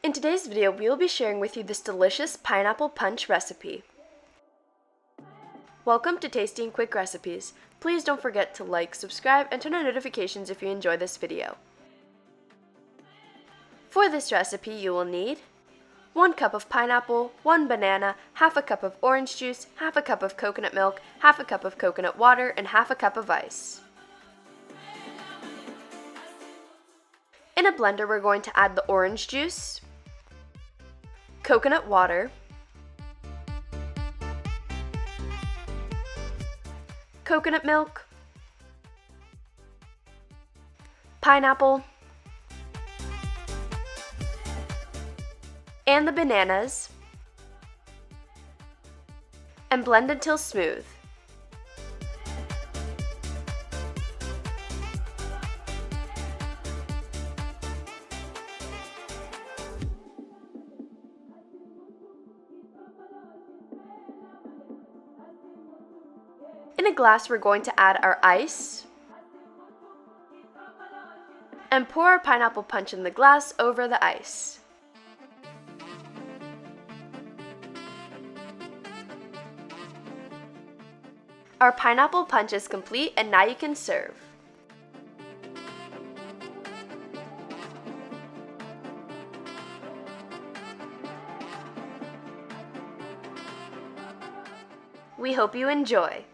In today's video, we will be sharing with you this delicious pineapple punch recipe. Welcome to Tasty and Quick Recipes. Please don't forget to like, subscribe, and turn on notifications if you enjoy this video. For this recipe, you will need 1 cup of pineapple, 1 banana, half a cup of orange juice, half a cup of coconut milk, half a cup of coconut water, and half a cup of ice. In a blender, we're going to add the orange juice, coconut water, coconut milk, pineapple, and the bananas, and blend until smooth. In a glass, we're going to add our ice and pour our pineapple punch in the glass over the ice. Our pineapple punch is complete, and now you can serve. We hope you enjoy.